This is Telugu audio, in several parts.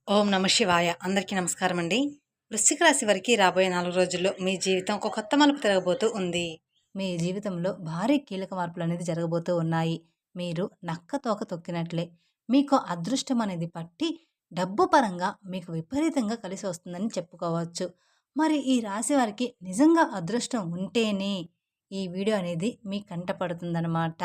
ఓం నమ శివాయ. అందరికీ నమస్కారం అండి. వృశ్చిక రాశి వారికి రాబోయే 4 రోజుల్లో మీ జీవితం ఒక కొత్త మలుపు తిరగబోతూ ఉంది. మీ జీవితంలో భారీ కీలక మార్పులు అనేది జరగబోతూ ఉన్నాయి. మీరు నక్క తోక తొక్కినట్లే మీకు అదృష్టం అనేది పట్టి డబ్బు పరంగా మీకు విపరీతంగా కలిసి వస్తుందని చెప్పుకోవచ్చు. మరి ఈ రాశి వారికి నిజంగా అదృష్టం ఉంటేనే ఈ వీడియో అనేది మీ కంట పడుతుందన్నమాట.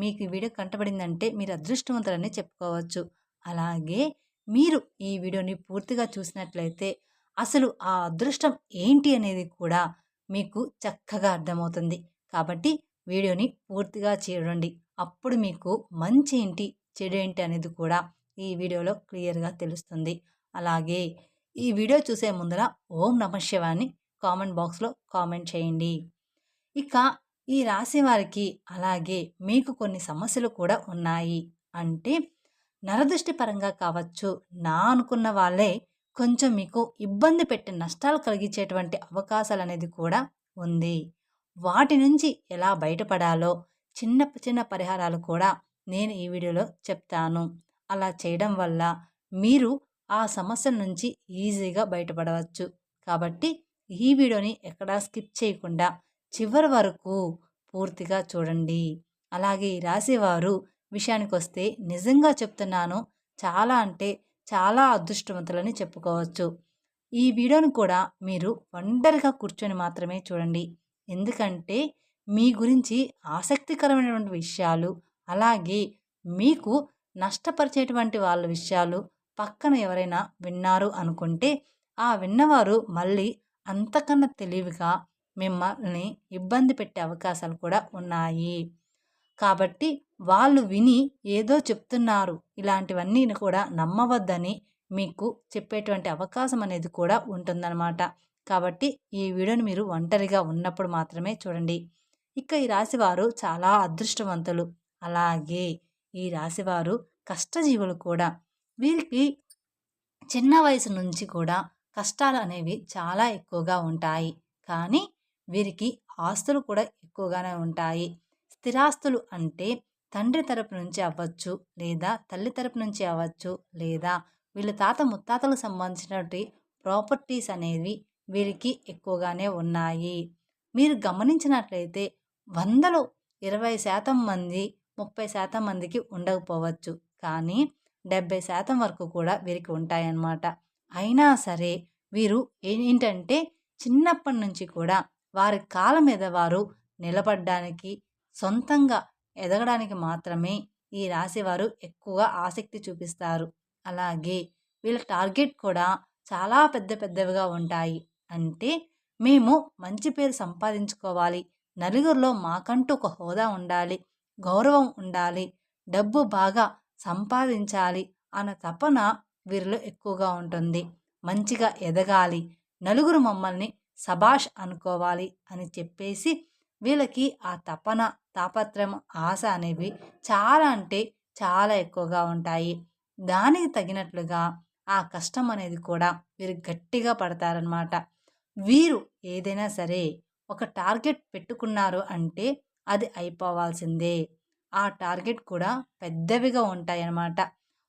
మీకు ఈ వీడియో కంటపడిందంటే మీరు అదృష్టవంతులని చెప్పుకోవచ్చు. అలాగే మీరు ఈ వీడియోని పూర్తిగా చూసినట్లయితే అసలు ఆ అదృష్టం ఏంటి అనేది కూడా మీకు చక్కగా అర్థమవుతుంది. కాబట్టి వీడియోని పూర్తిగా చూడండి. అప్పుడు మీకు మంచి ఏంటి, చెడు ఏంటి అనేది కూడా ఈ వీడియోలో క్లియర్‌గా తెలుస్తుంది. అలాగే ఈ వీడియో చూసే ముందర ఓం నమః శివాయ అని కామెంట్ బాక్స్‌లో కామెంట్ చేయండి. ఇక ఈ రాశి వారికి అలాగే మీకు కొన్ని సమస్యలు కూడా ఉన్నాయి. అంటే నరదృష్టి పరంగా కావచ్చు, నా అనుకున్న వాళ్ళే కొంచెం మీకు ఇబ్బంది పెట్టి నష్టాలు కలిగించేటువంటి అవకాశాలనేది కూడా ఉంది. వాటి నుంచి ఎలా బయటపడాలో చిన్న చిన్న పరిహారాలు కూడా నేను ఈ వీడియోలో చెప్తాను. అలా చేయడం వల్ల మీరు ఆ సమస్యల నుంచి ఈజీగా బయటపడవచ్చు. కాబట్టి ఈ వీడియోని ఎక్కడా స్కిప్ చేయకుండా చివరి వరకు పూర్తిగా చూడండి. అలాగే ఈ రాశివారు విషయానికొస్తే నిజంగా చెప్తున్నాను, చాలా అంటే చాలా అదృష్టవంతులని చెప్పుకోవచ్చు. ఈ వీడియోని కూడా మీరు ఒంటరిగా కూర్చొని మాత్రమే చూడండి. ఎందుకంటే మీ గురించి ఆసక్తికరమైనటువంటి విషయాలు, అలాగే మీకు నష్టపరిచేటువంటి వాళ్ళ విషయాలు పక్కన ఎవరైనా విన్నారు అనుకుంటే, ఆ విన్నవారు మళ్ళీ అంతకన్నా తెలివిగా మిమ్మల్ని ఇబ్బంది పెట్టే అవకాశాలు కూడా ఉన్నాయి. కాబట్టి వాళ్ళు విని ఏదో చెప్తున్నారు, ఇలాంటివన్నీ కూడా నమ్మవద్దని మీకు చెప్పేటువంటి అవకాశం అనేది కూడా ఉంటుందన్నమాట. కాబట్టి ఈ వీడియోని మీరు ఒంటరిగా ఉన్నప్పుడు మాత్రమే చూడండి. ఇక ఈ రాశివారు చాలా అదృష్టవంతులు. అలాగే ఈ రాశివారు కష్టజీవులు కూడా. వీరికి చిన్న వయసు నుంచి కూడా కష్టాలు అనేవి చాలా ఎక్కువగా ఉంటాయి. కానీ వీరికి ఆస్తులు కూడా ఎక్కువగానే ఉంటాయి. స్థిరాస్తులు అంటే తండ్రి తరపు నుంచి అవ్వచ్చు, లేదా తల్లి తరపు నుంచి అవ్వచ్చు, లేదా వీళ్ళ తాత ముత్తాతలకు సంబంధించినటువంటి ప్రాపర్టీస్ అనేవి వీరికి ఎక్కువగానే ఉన్నాయి. మీరు గమనించినట్లయితే 100లో 20% మంది, 30% మందికి ఉండకపోవచ్చు. కానీ 70% వరకు కూడా వీరికి ఉంటాయన్నమాట. అయినా సరే వీరు ఏంటంటే చిన్నప్పటి నుంచి కూడా వారి కాళ్ళ మీద వారు నిలబడ్డానికి, సొంతంగా ఎదగడానికి మాత్రమే ఈ రాశివారు ఎక్కువగా ఆసక్తి చూపిస్తారు. అలాగే వీళ్ళ టార్గెట్ కూడా చాలా పెద్ద పెద్దవిగా ఉంటాయి. అంటే మేము మంచి పేరు సంపాదించుకోవాలి, నలుగురిలో మాకంటూ ఒక హోదా ఉండాలి, గౌరవం ఉండాలి, డబ్బు బాగా సంపాదించాలి అన్న తపన వీరిలో ఎక్కువగా ఉంటుంది. మంచిగా ఎదగాలి, నలుగురు మమ్మల్ని సబాష్ అనుకోవాలి అని చెప్పేసి వీళ్ళకి ఆ తపన, తాపత్రయం, ఆశ అనేవి చాలా అంటే చాలా ఎక్కువగా ఉంటాయి. దానికి తగినట్లుగా ఆ కష్టం అనేది కూడా వీరు గట్టిగా పడతారనమాట. వీరు ఏదైనా సరే ఒక టార్గెట్ పెట్టుకున్నారు అంటే అది అయిపోవాల్సిందే. ఆ టార్గెట్ కూడా పెద్దవిగా ఉంటాయన్నమాట.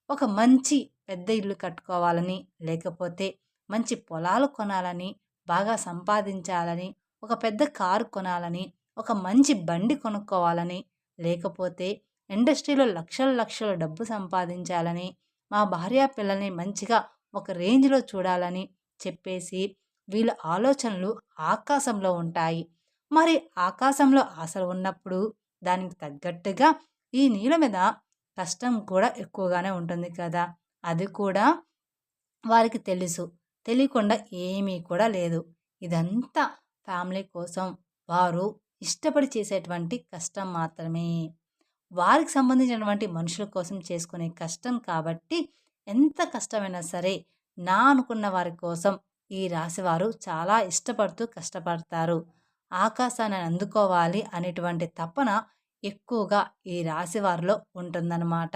ఒక మంచి పెద్ద ఇల్లు కట్టుకోవాలని, లేకపోతే మంచి పొలాలు కొనాలని, బాగా సంపాదించాలని, ఒక పెద్ద కారు కొనాలని, ఒక మంచి బండి కొనుక్కోవాలని, లేకపోతే ఇండస్ట్రీలో లక్షల లక్షల డబ్బు సంపాదించాలని, మా భార్య పిల్లల్ని మంచిగా ఒక రేంజ్‌లో చూడాలని చెప్పేసి వీళ్ళ ఆలోచనలు ఆకాశంలో ఉంటాయి. మరి ఆకాశంలో ఆశలు ఉన్నప్పుడు దానికి తగ్గట్టుగా ఈ నీళ్ళ మీద కష్టం కూడా ఎక్కువగానే ఉంటుంది కదా! అది కూడా వారికి తెలుసు. తెలియకుండా ఏమీ కూడా లేదు. ఇదంతా ఫ్యామిలీ కోసం వారు ఇష్టపడి చేసేటువంటి కష్టం మాత్రమే. వారికి సంబంధించినటువంటి మనుషుల కోసం చేసుకునే కష్టం కాబట్టి ఎంత కష్టమైనా సరే నా అనుకున్న వారి కోసం ఈ రాశివారు చాలా ఇష్టపడుతూ కష్టపడతారు. ఆకాశాన్ని అందుకోవాలి అనేటువంటి తపన ఎక్కువగా ఈ రాశివారిలో ఉంటుందన్నమాట.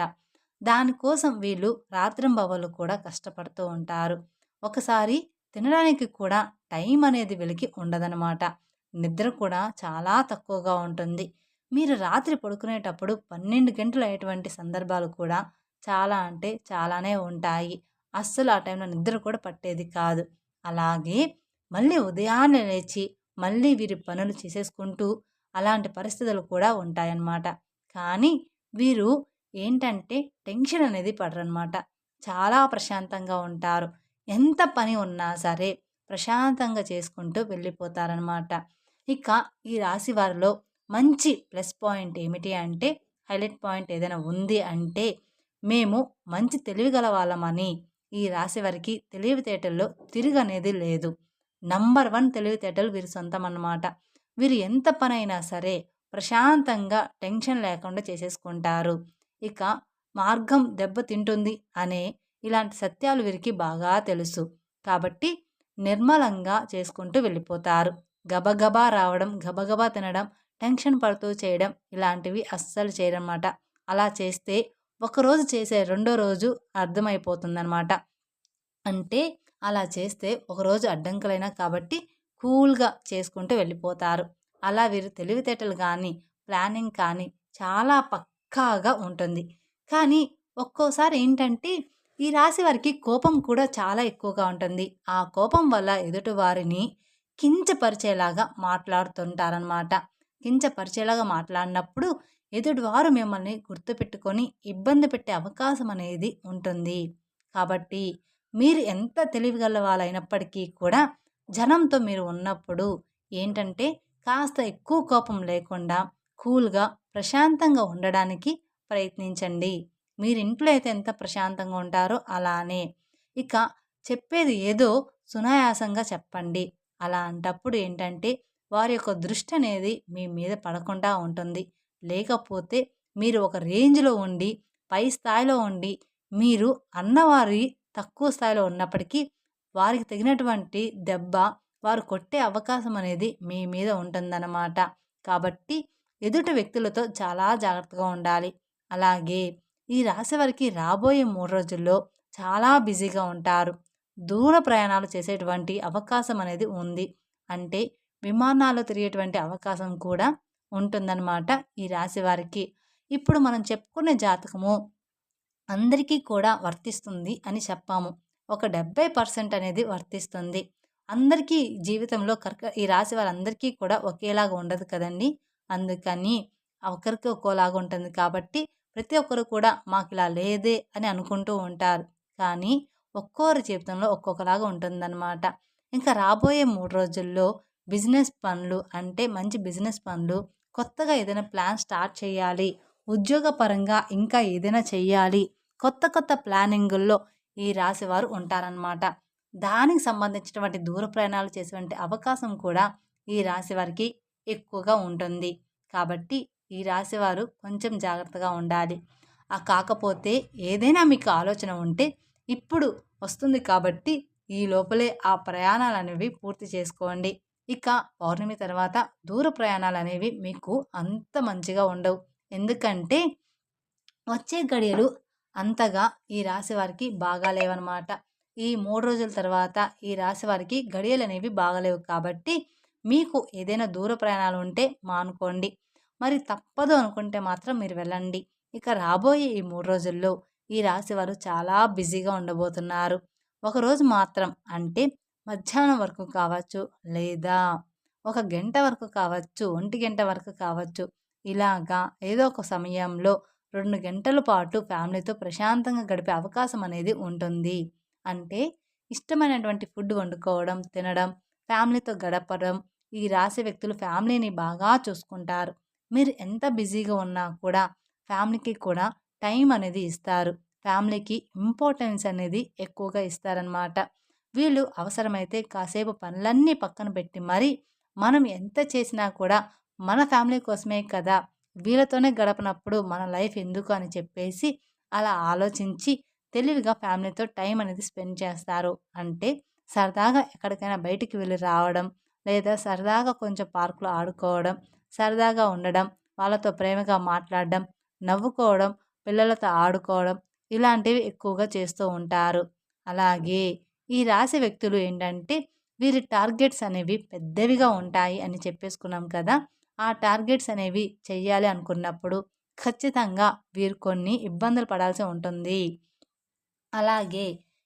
దానికోసం వీళ్ళు రాత్రింబవళ్ళు కూడా కష్టపడుతూ ఉంటారు. ఒకసారి తినడానికి కూడా టైం అనేది వీళ్ళకి ఉండదనమాట. నిద్ర కూడా చాలా తక్కువగా ఉంటుంది. మీరు రాత్రి పడుకునేటప్పుడు 12 గంటలు అయ్యేటువంటి సందర్భాలు కూడా చాలా అంటే చాలానే ఉంటాయి. అస్సలు ఆ టైంలో నిద్ర కూడా పట్టేది కాదు. అలాగే మళ్ళీ ఉదయాన్నే లేచి మళ్ళీ వీరి పనులు చేసేసుకుంటూ అలాంటి పరిస్థితులు కూడా ఉంటాయన్నమాట. కానీ వీరు ఏంటంటే టెన్షన్ అనేది పడరనమాట. చాలా ప్రశాంతంగా ఉంటారు. ఎంత పని ఉన్నా సరే ప్రశాంతంగా చేసుకుంటూ వెళ్ళిపోతారనమాట. ఇక ఈ రాశి వారిలో మంచి ప్లస్ పాయింట్ ఏమిటి అంటే, హైలైట్ పాయింట్ ఏదైనా ఉంది అంటే, మేము మంచి తెలివిగల వాళ్ళమని ఈ రాశి వారికి తెలివితేటల్లో తిరుగనేది లేదు. నంబర్ 1 తెలివితేటలు వీరి సొంతమన్నమాట. వీరు ఎంత పనైనా సరే ప్రశాంతంగా టెన్షన్ లేకుండా చేసేసుకుంటారు. ఇక మార్గం దెబ్బతింటుంది అనే ఇలాంటి సత్యాలు వీరికి బాగా తెలుసు. కాబట్టి నిర్మలంగా చేసుకుంటూ వెళ్ళిపోతారు. గబగబా రావడం, గబగబా తినడం, టెన్షన్ పడుతూ చేయడం ఇలాంటివి అస్సలు చేయరనమాట. అలా చేస్తే ఒకరోజు చేసే రెండో రోజు అర్థమైపోతుందనమాట. అంటే అలా చేస్తే ఒకరోజు అడ్డంకులైనా కాబట్టి కూల్‌గా చేసుకుంటూ వెళ్ళిపోతారు. అలా వీరు తెలివితేటలు గానీ, ప్లానింగ్ కానీ చాలా పక్కాగా ఉంటుంది. కానీ ఒక్కోసారి ఏంటంటే ఈ రాశి వారికి కోపం కూడా చాలా ఎక్కువగా ఉంటుంది. ఆ కోపం వల్ల ఎదుటి వారిని కించపరిచేలాగా మాట్లాడుతుంటారనమాట. కించపరిచేలాగా మాట్లాడినప్పుడు ఎదుటివారు మిమ్మల్ని గుర్తుపెట్టుకొని ఇబ్బంది పెట్టే అవకాశం అనేది ఉంటుంది. కాబట్టి మీరు ఎంత తెలివిగల వాళ్ళైనప్పటికీ కూడా జనంతో మీరు ఉన్నప్పుడు ఏంటంటే కాస్త ఎక్కువ కోపం లేకుండా కూల్‌గా, ప్రశాంతంగా ఉండడానికి ప్రయత్నించండి. మీరు ఇంట్లో అయితే ఎంత ప్రశాంతంగా ఉంటారో అలానే. ఇక చెప్పేది ఏదో సునాయాసంగా చెప్పండి. అలాంటప్పుడు ఏంటంటే వారి యొక్క దృష్టి అనేది మీ మీద పడకుండా ఉంటుంది. లేకపోతే మీరు ఒక రేంజ్‌లో ఉండి, పై స్థాయిలో ఉండి, మీరు అన్నవారి తక్కువ స్థాయిలో ఉన్నప్పటికీ వారికి తగినటువంటి దెబ్బ వారు కొట్టే అవకాశం అనేది మీ మీద ఉంటుందన్నమాట. కాబట్టి ఎదుటి వ్యక్తులతో చాలా జాగ్రత్తగా ఉండాలి. అలాగే ఈ రాశి వారికి రాబోయే 3 రోజుల్లో చాలా బిజీగా ఉంటారు. దూర ప్రయాణాలు చేసేటువంటి అవకాశం అనేది ఉంది. అంటే విమానాల్లో తిరిగేటువంటి అవకాశం కూడా ఉంటుందన్నమాట ఈ రాశి వారికి. ఇప్పుడు మనం చెప్పుకునే జాతకము అందరికీ కూడా వర్తిస్తుంది అని చెప్పాము. ఒక 70% అనేది వర్తిస్తుంది. అందరికీ జీవితంలో ఈ రాశి వారందరికీ కూడా ఒకేలాగా ఉండదు కదండీ! అందుకని ఒకరికి ఒక్కోలాగా ఉంటుంది కాబట్టి ప్రతి ఒక్కరు కూడా మాకిలా లేదే అని అనుకుంటూ ఉంటారు. కానీ ఒక్కోరి జీవితంలో ఒక్కొక్కలాగా ఉంటుందన్నమాట. ఇంకా రాబోయే 3 రోజుల్లో బిజినెస్ పనులు అంటే మంచి బిజినెస్ పనులు, కొత్తగా ఏదైనా ప్లాన్ స్టార్ట్ చేయాలి, ఉద్యోగపరంగా ఇంకా ఏదైనా చెయ్యాలి, కొత్త కొత్త ప్లానింగుల్లో ఈ రాశివారు ఉంటారనమాట. దానికి సంబంధించినటువంటి దూర ప్రయాణాలు చేసేటువంటి అవకాశం కూడా ఈ రాశి వారికి ఎక్కువగా ఉంటుంది. కాబట్టి ఈ రాశివారు కొంచెం జాగ్రత్తగా ఉండాలి. కాకపోతే ఏదైనా మీకు ఆలోచన ఉంటే ఇప్పుడు వస్తుంది కాబట్టి ఈ లోపలే ఆ ప్రయాణాలనేవి పూర్తి చేసుకోండి. ఇక పౌర్ణమి తర్వాత దూర ప్రయాణాలనేవి మీకు అంత మంచిగా ఉండవు. ఎందుకంటే వచ్చే గడియలు అంతగా ఈ రాశి వారికి బాగాలేవనమాట. ఈ 3 రోజుల తర్వాత ఈ రాశి వారికి గడియలనేవి బాగాలేవు కాబట్టి మీకు ఏదైనా దూర ప్రయాణాలు ఉంటే మానుకోండి. మరి తప్పదు అనుకుంటే మాత్రం మీరు వెళ్ళండి. ఇక రాబోయే ఈ 3 రోజుల్లో ఈ రాశివారు చాలా బిజీగా ఉండబోతున్నారు. ఒకరోజు మాత్రం అంటే మధ్యాహ్నం వరకు కావచ్చు, లేదా ఒక గంట వరకు కావచ్చు, ఒంటి గంట వరకు కావచ్చు. ఇలాగా ఏదో ఒక సమయంలో 2 గంటల పాటు ఫ్యామిలీతో ప్రశాంతంగా గడిపే అవకాశం అనేది ఉంటుంది. అంటే ఇష్టమైనటువంటి ఫుడ్ వండుకోవడం, తినడం, ఫ్యామిలీతో గడపడం. ఈ రాశి వ్యక్తులు ఫ్యామిలీని బాగా చూసుకుంటారు. మీరు ఎంత బిజీగా ఉన్నా కూడా ఫ్యామిలీకి కూడా టైం అనేది ఇస్తారు. ఫ్యామిలీకి ఇంపార్టెన్స్ అనేది ఎక్కువగా ఇస్తారనమాట. వీళ్ళు అవసరమైతే కాసేపు పనులన్నీ పక్కన పెట్టి మరి మనం ఎంత చేసినా కూడా మన ఫ్యామిలీ కోసమే కదా! వీళ్ళతోనే గడపనప్పుడు మన లైఫ్ ఎందుకు అని చెప్పేసి అలా ఆలోచించి తెలివిగా ఫ్యామిలీతో టైం అనేది స్పెండ్ చేస్తారు. అంటే సరదాగా ఎక్కడికైనా బయటికి వెళ్ళి రావడం, లేదా సరదాగా కొంచెం పార్క్‌లో ఆడుకోవడం, సరదాగా ఉండడం, వాళ్ళతో ప్రేమగా మాట్లాడడం, నవ్వుకోవడం, పిల్లలతో ఆడుకోవడం ఇలాంటివి ఎక్కువగా చేస్తూ ఉంటారు. అలాగే ఈ రాశి వ్యక్తులు ఏంటంటే వీరి టార్గెట్స్ అనేవి పెద్దవిగా ఉంటాయి అని చెప్పేసుకున్నాం కదా! ఆ టార్గెట్స్ అనేవి చెయ్యాలి అనుకున్నప్పుడు ఖచ్చితంగా వీరు కొన్ని ఇబ్బందులు పడాల్సి ఉంటుంది. అలాగే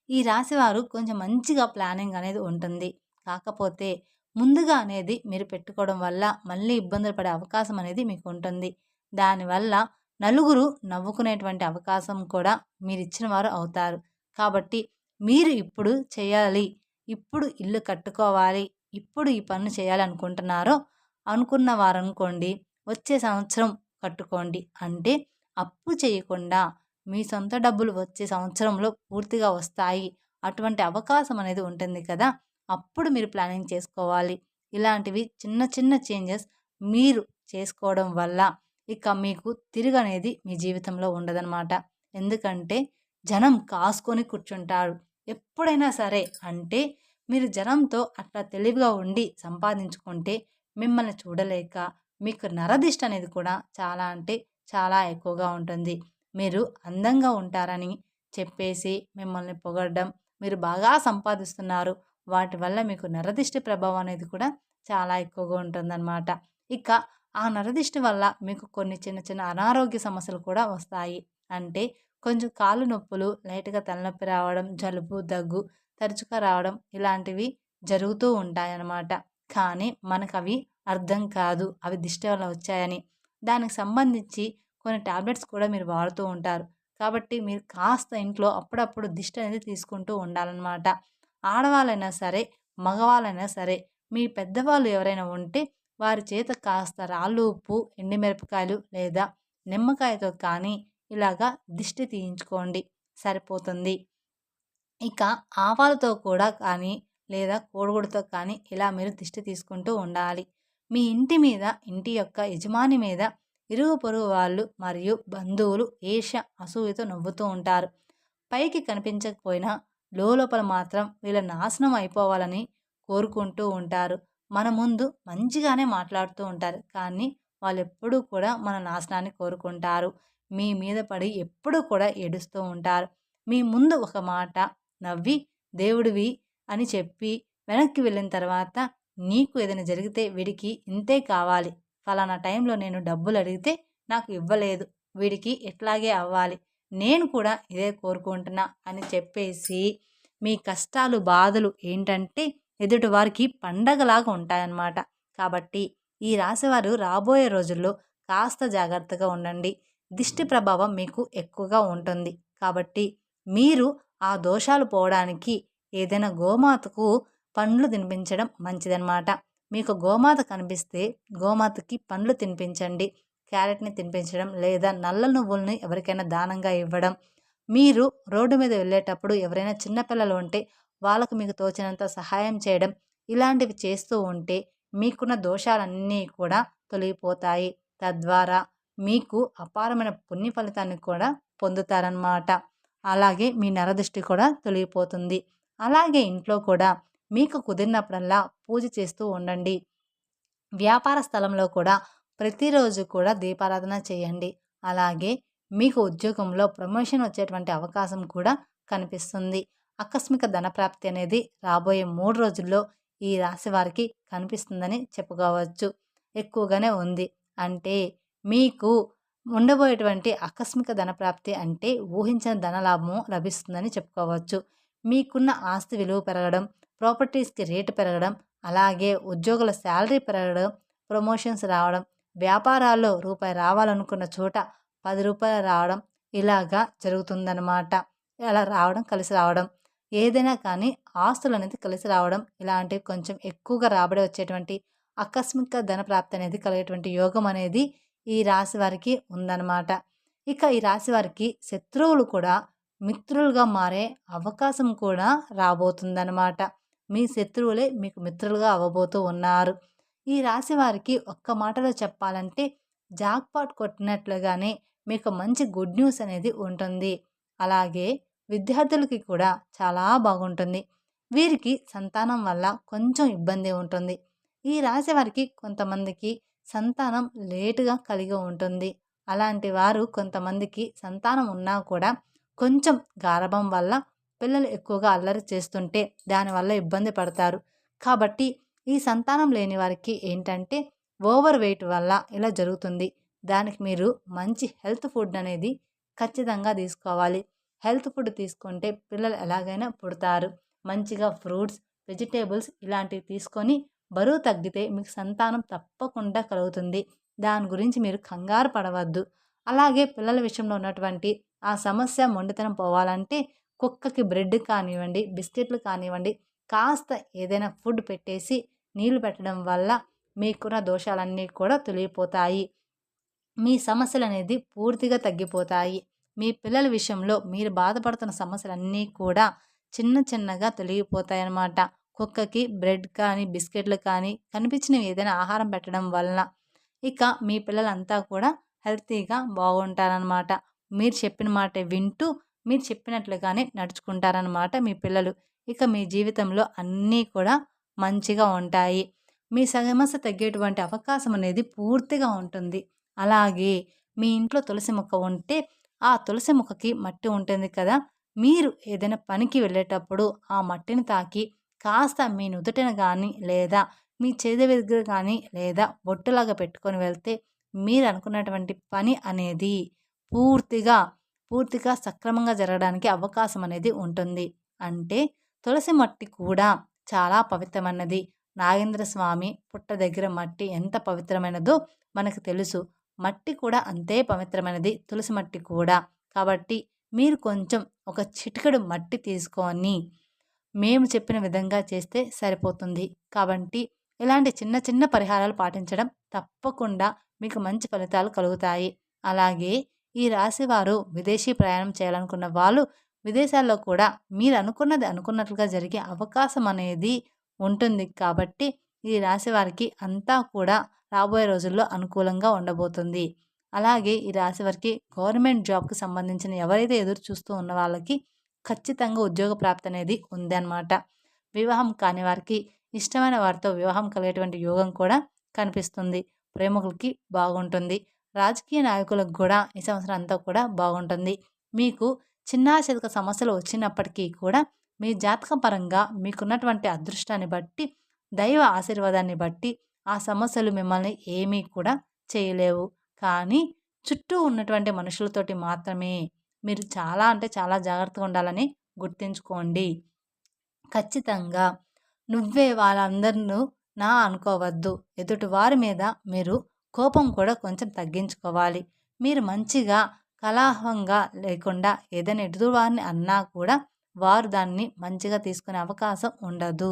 ఈ రాశివారు కొంచెం మంచిగా ప్లానింగ్ అనేది ఉంటుంది. కాకపోతే ముందుగా అనేది మీరు పెట్టుకోవడం వల్ల మళ్ళీ ఇబ్బందులు పడే అవకాశం అనేది మీకు ఉంటుంది. దానివల్ల నలుగురు నవ్వుకునేటువంటి అవకాశం కూడా మీరిచ్చిన వారు అవుతారు. కాబట్టి మీరు ఇప్పుడు చేయాలి, ఇప్పుడు ఇల్లు కట్టుకోవాలి, ఇప్పుడు ఈ పనులు చేయాలనుకుంటున్నారో అనుకున్నవారనుకోండి వచ్చే సంవత్సరం కట్టుకోండి. అంటే అప్పు చేయకుండా మీ సొంత డబ్బులు వచ్చే సంవత్సరంలో పూర్తిగా వస్తాయి. అటువంటి అవకాశం అనేది ఉంటుంది కదా! అప్పుడు మీరు ప్లానింగ్ చేసుకోవాలి. ఇలాంటివి చిన్న చిన్న చేంజెస్ మీరు చేసుకోవడం వల్ల ఇక మీకు తిరుగనేది మీ జీవితంలో ఉండదనమాట. ఎందుకంటే జనం కాసుకొని కూర్చుంటారు. ఎప్పుడైనా సరే అంటే మీరు జనంతో అట్లా తెలివిగా ఉండి సంపాదించుకుంటే మిమ్మల్ని చూడలేక మీకు నరదిష్టి అనేది కూడా చాలా అంటే చాలా ఎక్కువగా ఉంటుంది. మీరు అందంగా ఉంటారని చెప్పేసి మిమ్మల్ని పొగడడం, మీరు బాగా సంపాదిస్తున్నారు, వాటి వల్ల మీకు నరదిష్టి ప్రభావం అనేది కూడా చాలా ఎక్కువగా ఉంటుందన్నమాట. ఇక ఆ నరదిష్టి వల్ల మీకు కొన్ని చిన్న చిన్న అనారోగ్య సమస్యలు కూడా వస్తాయి. అంటే కొంచెం కాళ్ళు నొప్పులు, లైట్‌గా తలనొప్పి రావడం, జలుబు, దగ్గు తరచుగా రావడం ఇలాంటివి జరుగుతూ ఉంటాయన్నమాట. కానీ మనకవి అర్థం కాదు. అవి దిష్టి వల్ల వచ్చాయని. దానికి సంబంధించి కొన్ని టాబ్లెట్స్ కూడా మీరు వాడుతూ ఉంటారు. కాబట్టి మీరు కాస్త ఇంట్లో అప్పుడప్పుడు దిష్టి అనేది తీసుకుంటూ ఉండాలన్నమాట. ఆడవాళ్ళైనా సరే, మగవాళ్ళైనా సరే, మీ పెద్దవాళ్ళు ఎవరైనా ఉంటే వారి చేత కాస్త రాళ్ళు ఉప్పు, ఎండుమిరపకాయలు లేదా నిమ్మకాయతో కానీ ఇలాగా దిష్టి తీయించుకోండి సరిపోతుంది. ఇక ఆవాలతో కూడా కానీ లేదా కోడిగుడ్డుతో కానీ ఇలా మీరు దిష్టి తీసుకుంటూ ఉండాలి. మీ ఇంటి మీద, ఇంటి యొక్క యజమాని మీద ఇరుగు పొరుగు వాళ్ళు మరియు బంధువులు ఈర్ష్య, అసూయతో నవ్వుతూ ఉంటారు. పైకి కనిపించకపోయినా లోపల మాత్రం వీళ్ళ నాశనం అయిపోవాలని కోరుకుంటూ ఉంటారు. మన ముందు మంచిగానే మాట్లాడుతూ ఉంటారు. కానీ వాళ్ళెప్పుడూ కూడా మన నాశనాన్ని కోరుకుంటారు. మీ మీద పడి ఎప్పుడూ కూడా ఏడుస్తూ ఉంటారు. మీ ముందు ఒక మాట నవ్వి దేవుడివి అని చెప్పి వెనక్కి వెళ్ళిన తర్వాత నీకు ఏదైనా జరిగితే వీడికి ఇంతే కావాలి, ఫలానా టైంలో నేను డబ్బులు అడిగితే నాకు ఇవ్వలేదు, వీడికి ఇట్లాగే అవ్వాలి, నేను కూడా ఇదే కోరుకుంటున్నా అని చెప్పేసి మీ కష్టాలు బాధలు ఏంటంటే ఎదుటివారికి పండగలాగా ఉంటాయన్నమాట. కాబట్టి ఈ రాశివారు రాబోయే రోజుల్లో కాస్త జాగ్రత్తగా ఉండండి. దిష్టి ప్రభావం మీకు ఎక్కువగా ఉంటుంది. కాబట్టి మీరు ఆ దోషాలు పోవడానికి ఏదైనా గోమాతకు పండ్లు తినిపించడం మంచిదన్నమాట. మీకు గోమాత కనిపిస్తే గోమాతకి పండ్లు తినిపించండి. క్యారెట్‌ని తినిపించడం లేదా నల్ల నువ్వుల్ని ఎవరికైనా దానంగా ఇవ్వడం. మీరు రోడ్డు మీద వెళ్ళేటప్పుడు ఎవరైనా చిన్న పిల్లలు ఉంటే వాళ్ళకు మీకు తోచినంత సహాయం చేయడం. ఇలాంటివి చేస్తూ ఉంటే మీకున్న దోషాలన్నీ కూడా తొలగిపోతాయి. తద్వారా మీకు అపారమైన పుణ్య ఫలితాన్ని కూడా పొందుతారనమాట. అలాగే మీ నరదృష్టి కూడా తొలగిపోతుంది. అలాగే ఇంట్లో కూడా మీకు కుదిరినప్పుడల్లా పూజ చేస్తూ ఉండండి. వ్యాపార స్థలంలో కూడా ప్రతిరోజు కూడా దీపారాధన చేయండి. అలాగే మీకు ఉద్యోగంలో ప్రమోషన్ వచ్చేటువంటి అవకాశం కూడా కనిపిస్తుంది. ఆకస్మిక ధనప్రాప్తి అనేది రాబోయే 3 రోజుల్లో ఈ రాశి వారికి కనిపిస్తుందని చెప్పుకోవచ్చు. ఎక్కువగానే ఉంది. అంటే మీకు ఉండబోయేటువంటి ఆకస్మిక ధనప్రాప్తి అంటే ఊహించని ధనలాభము లభిస్తుందని చెప్పుకోవచ్చు. మీకున్న ఆస్తి విలువ పెరగడం, ప్రాపర్టీస్‌కి రేటు పెరగడం, అలాగే ఉద్యోగుల శాలరీ పెరగడం, ప్రమోషన్స్ రావడం, వ్యాపారాల్లో రూపాయి రావాలనుకున్న చోట రూ. 10 రావడం ఇలాగా జరుగుతుందనమాట. అలా రావడం, కలిసి రావడం. ఏదైనా కానీ ఆస్తులనేది కలిసి రావడం ఇలాంటివి కొంచెం ఎక్కువగా రాబడి వచ్చేటువంటి ఆకస్మిక ధనప్రాప్తి అనేది కలిగేటువంటి యోగం అనేది ఈ రాశి వారికి ఉందన్నమాట. ఇక ఈ రాశి వారికి శత్రువులు కూడా మిత్రులుగా మారే అవకాశం కూడా రాబోతుందన్నమాట. మీ శత్రువులే మీకు మిత్రులుగా అవ్వబోతూ ఉన్నారు. ఈ రాశి వారికి ఒక్క మాటలో చెప్పాలంటే జాక్‌పాట్ కొట్టినట్లుగానే మీకు మంచి గుడ్ న్యూస్ అనేది ఉంటుంది. అలాగే విద్యార్థులకి కూడా చాలా బాగుంటుంది. వీరికి సంతానం వల్ల కొంచెం ఇబ్బంది ఉంటుంది. ఈ రాశి వారికి కొంతమందికి సంతానం లేటుగా కలిగి ఉంటుంది. అలాంటి వారు కొంతమందికి సంతానం ఉన్నా కూడా కొంచెం గారాబం వల్ల పిల్లలు ఎక్కువగా అల్లరి చేస్తుంటే దానివల్ల ఇబ్బంది పడతారు. కాబట్టి ఈ సంతానం లేని వారికి ఏంటంటే ఓవర్ వెయిట్ వల్ల ఇలా జరుగుతుంది. దానికి మీరు మంచి హెల్త్ ఫుడ్ అనేది ఖచ్చితంగా తీసుకోవాలి. హెల్త్ ఫుడ్ తీసుకుంటే పిల్లలు ఎలాగైనా పుడతారు. మంచిగా ఫ్రూట్స్, వెజిటేబుల్స్ ఇలాంటివి తీసుకొని బరువు తగ్గితే మీకు సంతానం తప్పకుండా కలుగుతుంది. దాని గురించి మీరు కంగారు పడవద్దు. అలాగే పిల్లల విషయంలో ఉన్నటువంటి ఆ సమస్య మొండితనం పోవాలంటే కుక్కకి బ్రెడ్ కానివ్వండి, బిస్కెట్లు కానివ్వండి, కాస్త ఏదైనా ఫుడ్ పెట్టేసి నీళ్లు పెట్టడం వల్ల మీకున్న దోషాలన్నీ కూడా తొలగిపోతాయి. మీ సమస్యలనేది పూర్తిగా తగ్గిపోతాయి. మీ పిల్లల విషయంలో మీరు బాధపడుతున్న సమస్యలన్నీ కూడా చిన్న చిన్నగా తొలగిపోతాయన్నమాట. కుక్కకి బ్రెడ్ కానీ, బిస్కెట్లు కానీ కనిపించినవి ఏదైనా ఆహారం పెట్టడం వలన ఇక మీ పిల్లలంతా కూడా హెల్తీగా బాగుంటారనమాట. మీరు చెప్పిన మాట వింటూ మీరు చెప్పినట్లుగానే నడుచుకుంటారనమాట మీ పిల్లలు. ఇక మీ జీవితంలో అన్నీ కూడా మంచిగా ఉంటాయి. మీ సమస్య తగ్గేటువంటి అవకాశం అనేది పూర్తిగా ఉంటుంది. అలాగే మీ ఇంట్లో తులసి మొక్క ఉంటే ఆ తులసి మొక్కకి మట్టి ఉంటుంది కదా! మీరు ఏదైనా పనికి వెళ్ళేటప్పుడు ఆ మట్టిని తాకి కాస్త మీ నుదుటిన గానీ లేదా మీ చేతి దగ్గర కానీ లేదా బొట్టులాగా పెట్టుకొని వెళ్తే మీరు అనుకున్నటువంటి పని అనేది పూర్తిగా, పూర్తిగా సక్రమంగా జరగడానికి అవకాశం అనేది ఉంటుంది. అంటే తులసి మట్టి కూడా చాలా పవిత్రమైనది. నాగేంద్ర స్వామి పుట్ట దగ్గర మట్టి ఎంత పవిత్రమైనదో మనకు తెలుసు. మట్టి కూడా అంతే పవిత్రమైనది, తులసి మట్టి కూడా. కాబట్టి మీరు కొంచెం ఒక చిటికెడు మట్టి తీసుకొని మేము చెప్పిన విధంగా చేస్తే సరిపోతుంది. కాబట్టి ఇలాంటి చిన్న చిన్న పరిహారాలు పాటించడం తప్పకుండా మీకు మంచి ఫలితాలు కలుగుతాయి. అలాగే ఈ రాశివారు విదేశీ ప్రయాణం చేయాలనుకున్న వాళ్ళు విదేశాల్లో కూడా మీరు అనుకున్నది అనుకున్నట్లుగా జరిగే అవకాశం అనేది ఉంటుంది. కాబట్టి ఈ రాశి వారికి అంతా కూడా రాబోయే రోజుల్లో అనుకూలంగా ఉండబోతుంది. అలాగే ఈ రాశి వారికి గవర్నమెంట్ జాబ్‌కి సంబంధించిన ఎవరైతే ఎదురు చూస్తూ ఉన్న వాళ్ళకి ఖచ్చితంగా ఉద్యోగ ప్రాప్తి అనేది ఉందన్నమాట. వివాహం కాని వారికి ఇష్టమైన వారితో వివాహం కలిగేటువంటి యోగం కూడా కనిపిస్తుంది. ప్రేమికులకి బాగుంటుంది. రాజకీయ నాయకులకు కూడా ఈ సంవత్సరం అంతా కూడా బాగుంటుంది. మీకు చిన్నా చితక సమస్యలు వచ్చినప్పటికీ కూడా మీ జాతక పరంగా మీకున్నటువంటి అదృష్టాన్ని బట్టి, దైవ ఆశీర్వాదాన్ని బట్టి ఆ సమస్యలు మిమ్మల్ని ఏమీ కూడా చేయలేవు. కానీ చుట్టూ ఉన్నటువంటి మనుషులతోటి మాత్రమే మీరు చాలా అంటే చాలా జాగ్రత్తగా ఉండాలని గుర్తుంచుకోండి. ఖచ్చితంగా నువ్వే వాళ్ళందరినూ నా అనుకోవద్దు. ఎదుటివారి మీద మీరు కోపం కూడా కొంచెం తగ్గించుకోవాలి. మీరు మంచిగా కలహంగా లేకుండా ఏదైనా ఎదుటివారిని అన్నా కూడా వారు దాన్ని మంచిగా తీసుకునే అవకాశం ఉండదు.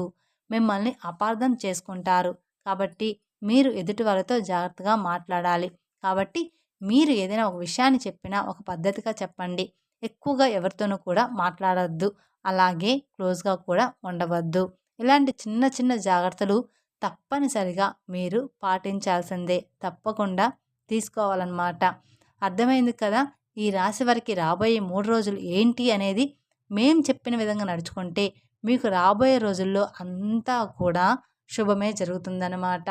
మిమ్మల్ని అపార్థం చేసుకుంటారు. కాబట్టి మీరు ఎదుటి వాళ్ళతో జాగ్రత్తగా మాట్లాడాలి. కాబట్టి మీరు ఏదైనా ఒక విషయాన్ని చెప్పినా ఒక పద్ధతిగా చెప్పండి. ఎక్కువగా ఎవరితోనూ కూడా మాట్లాడొద్దు. అలాగే క్లోజ్‌గా కూడా ఉండవద్దు. ఇలాంటి చిన్న చిన్న జాగ్రత్తలు తప్పనిసరిగా మీరు పాటించాల్సిందే. తప్పకుండా తీసుకోవాలన్నమాట. అర్థమైంది కదా! ఈ రాశి వారికి రాబోయే 3 రోజులు ఏంటి అనేది మేము చెప్పిన విధంగా నడుచుకుంటే మీకు రాబోయే రోజుల్లో అంతా కూడా శుభమే జరుగుతుందన్నమాట.